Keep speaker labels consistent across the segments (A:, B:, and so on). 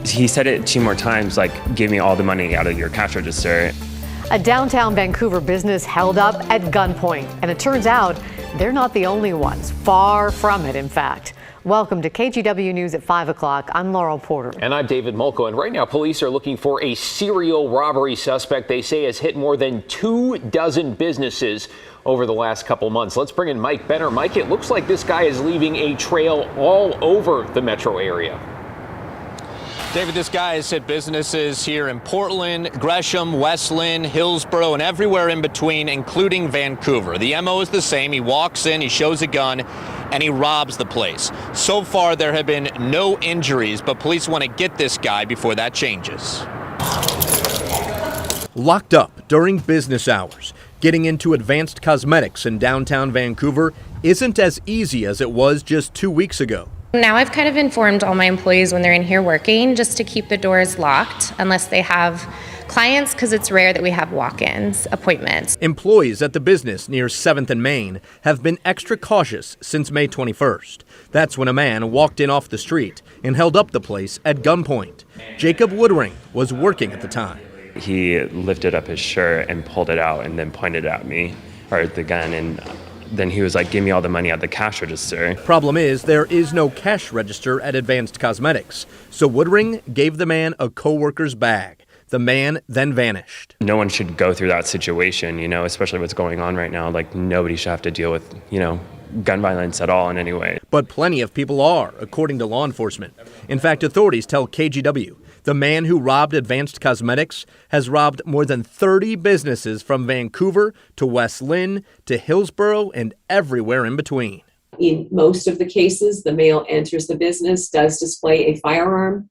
A: He said it 2 more times, like, give me all the money out of your cash register.
B: A downtown Vancouver business held up at gunpoint, and it turns out they're not the only ones. Far from it, in fact. Welcome to KGW News at 5 o'clock. I'm Laurel Porter.
C: And I'm David Molko. And right now, police are looking for a serial robbery suspect they say has hit more than 24 businesses over the last couple months. Let's bring in Mike Benner. Mike, it looks like this guy is leaving a trail all over the metro area.
D: David, this guy has hit businesses here in Portland, Gresham, West Lynn, Hillsborough, and everywhere in between, including Vancouver. The MO is the same. He walks in, he shows a gun, and he robs the place. So far, there have been no injuries, but police want to get this guy before that changes.
E: Locked up during business hours, getting into Advanced Cosmetics in downtown Vancouver isn't as easy as it was just 2 weeks ago.
F: Now I've kind of informed all my employees when they're in here working just to keep the doors locked unless they have clients, because it's rare that we have walk-ins appointments.
E: Employees at the business near 7th and Main have been extra cautious since May 21st. That's when a man walked in off the street and held up the place at gunpoint. Jacob Woodring was working at the time.
A: He lifted up his shirt and pulled it out and then pointed at me, or the gun, and then he was like, give me all the money out of the cash register.
E: Problem is, there is no cash register at Advanced Cosmetics, so Woodring gave the man a co-worker's bag. The man then vanished.
A: No one should go through that situation, especially what's going on right now. Like, nobody should have to deal with, gun violence at all in any way.
E: But plenty of people are, according to law enforcement. In fact, authorities tell KGW the man who robbed Advanced Cosmetics has robbed more than 30 businesses from Vancouver to West Lynn to Hillsborough and everywhere in between.
G: In most of the cases, the male enters the business, does display a firearm,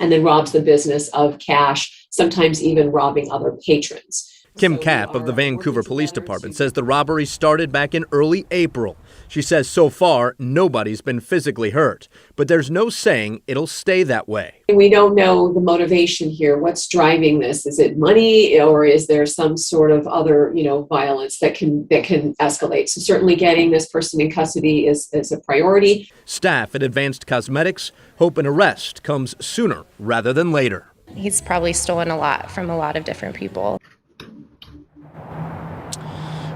G: and then robs the business of cash, sometimes even robbing other patrons.
E: Kim Kapp of the Vancouver Police Department says the robbery started back in early April. She says so far, nobody's been physically hurt, but there's no saying it'll stay that way.
G: We don't know the motivation here. What's driving this? Is it money, or is there some sort of other, violence that can escalate? So certainly getting this person in custody is a priority.
E: Staff at Advanced Cosmetics hope an arrest comes sooner rather than later.
F: He's probably stolen a lot from a lot of different people.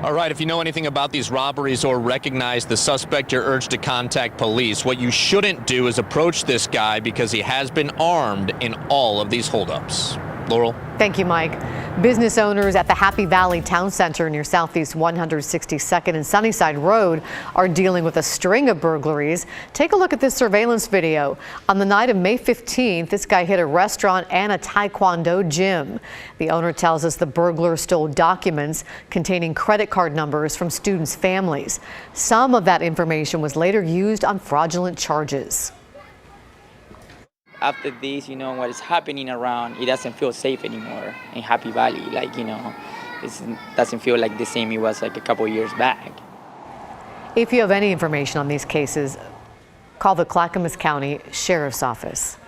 D: All right, if you know anything about these robberies or recognize the suspect, you're urged to contact police. What you shouldn't do is approach this guy because he has been armed in all of these holdups. Laurel?
B: Thank you, Mike. Business owners at the Happy Valley Town Center near Southeast 162nd and Sunnyside Road are dealing with a string of burglaries. Take a look at this surveillance video. On the night of May 15th, this guy hit a restaurant and a Taekwondo gym. The owner tells us the burglar stole documents containing credit card numbers from students' families. Some of that information was later used on fraudulent charges.
H: After this, what is happening around, it doesn't feel safe anymore in Happy Valley. It doesn't feel like the same it was like a couple years back.
B: If you have any information on these cases, call the Clackamas County Sheriff's Office.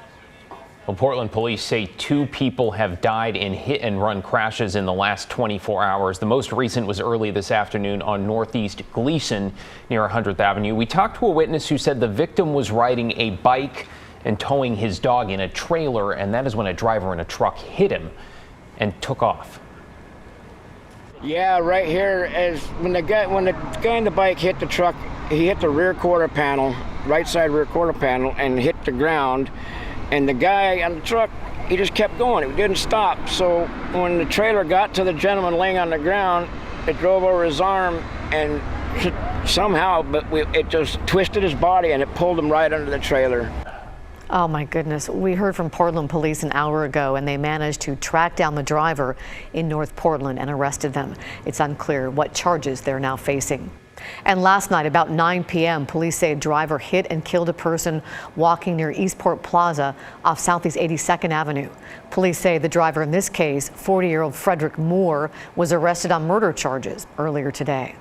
C: Well, Portland police say 2 people have died in hit-and-run crashes in the last 24 hours. The most recent was early this afternoon on Northeast Gleason near 100th Avenue. We talked to a witness who said the victim was riding a bike and towing his dog in a trailer, and that is when a driver in a truck hit him and took off.
I: Yeah, right here, as when the guy in the bike hit the truck, he hit the rear quarter panel, right side rear quarter panel, and hit the ground. And the guy on the truck, he just kept going. It didn't stop. So when the trailer got to the gentleman laying on the ground, it drove over his arm and somehow, it just twisted his body and it pulled him right under the trailer.
B: Oh my goodness. We heard from Portland police an hour ago, and they managed to track down the driver in North Portland and arrested them. It's unclear what charges they're now facing. And last night, about 9 p.m., police say a driver hit and killed a person walking near Eastport Plaza off Southeast 82nd Avenue. Police say the driver in this case, 40-year-old Frederick Moore, was arrested on murder charges earlier today.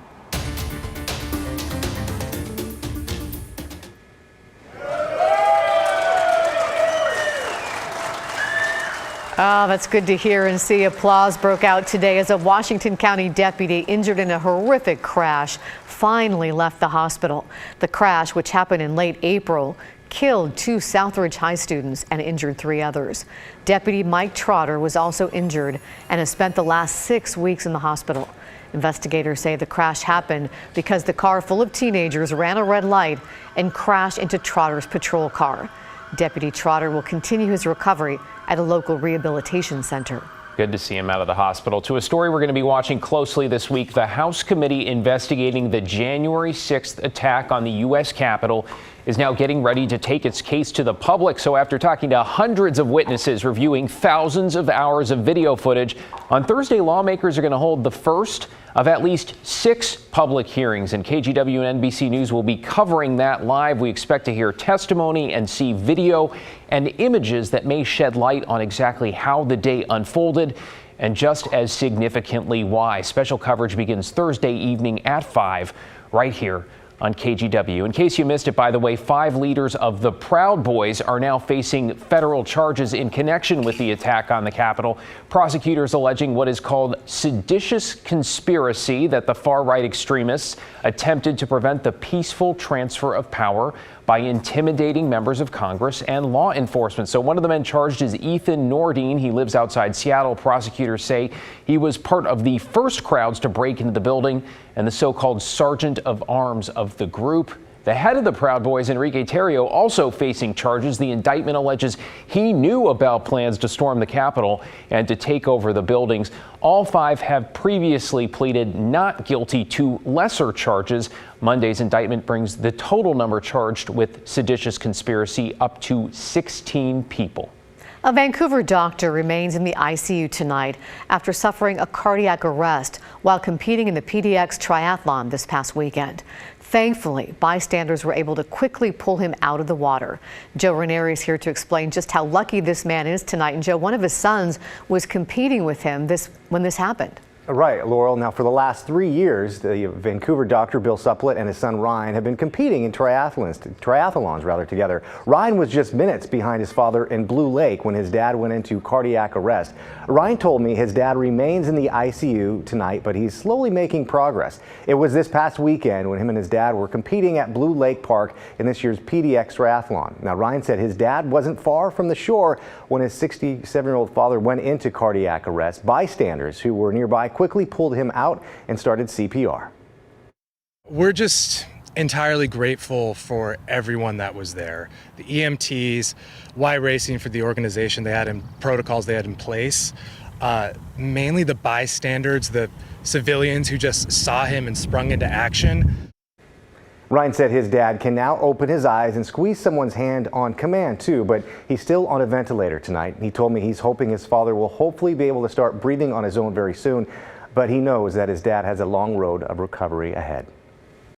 B: Oh, that's good to hear and see. Applause broke out today as a Washington County deputy injured in a horrific crash finally left the hospital. The crash, which happened in late April, killed 2 Southridge High students and injured 3 others. Deputy Mike Trotter was also injured and has spent the last 6 weeks in the hospital. Investigators say the crash happened because the car full of teenagers ran a red light and crashed into Trotter's patrol car. Deputy Trotter will continue his recovery at a local rehabilitation center.
C: Good to see him out of the hospital. To a story we're going to be watching closely this week. The House committee investigating the January 6th attack on the U.S. Capitol is now getting ready to take its case to the public. So after talking to hundreds of witnesses, reviewing thousands of hours of video footage, on Thursday, lawmakers are going to hold the first of at least 6 public hearings, and KGW and NBC News will be covering that live. We expect to hear testimony and see video and images that may shed light on exactly how the day unfolded and just as significantly why. Special coverage begins Thursday evening at 5 right here on KGW. In case you missed it, by the way, 5 leaders of the Proud Boys are now facing federal charges in connection with the attack on the Capitol. Prosecutors alleging what is called seditious conspiracy, that the far-right extremists attempted to prevent the peaceful transfer of power by intimidating members of Congress and law enforcement. So one of the men charged is Ethan Nordine. He lives outside Seattle. Prosecutors say he was part of the first crowds to break into the building and the so-called sergeant of arms of the group. The head of the Proud Boys, Enrique Terrio, also facing charges. The indictment alleges he knew about plans to storm the Capitol and to take over the buildings. All 5 have previously pleaded not guilty to lesser charges. Monday's indictment brings the total number charged with seditious conspiracy up to 16 people.
B: A Vancouver doctor remains in the ICU tonight after suffering a cardiac arrest while competing in the PDX triathlon this past weekend. Thankfully, bystanders were able to quickly pull him out of the water. Joe Ranieri is here to explain just how lucky this man is tonight. And Joe, one of his sons was competing with him when this happened.
J: Right, Laurel. Now, for the last 3 years, the Vancouver doctor Bill Supplett and his son Ryan have been competing in triathlons together. Ryan was just minutes behind his father in Blue Lake when his dad went into cardiac arrest. Ryan told me his dad remains in the ICU tonight, but he's slowly making progress. It was this past weekend when him and his dad were competing at Blue Lake Park in this year's PDX triathlon. Now, Ryan said his dad wasn't far from the shore when his 67-year-old father went into cardiac arrest. Bystanders who were nearby quickly pulled him out and started CPR.
K: We're just entirely grateful for everyone that was there. The EMTs, Y Racing for the organization they had in protocols they had in place. Mainly the bystanders, the civilians who just saw him and sprung into action.
J: Ryan said his dad can now open his eyes and squeeze someone's hand on command too, but he's still on a ventilator tonight. He told me he's hoping his father will hopefully be able to start breathing on his own very soon, but he knows that his dad has a long road of recovery ahead.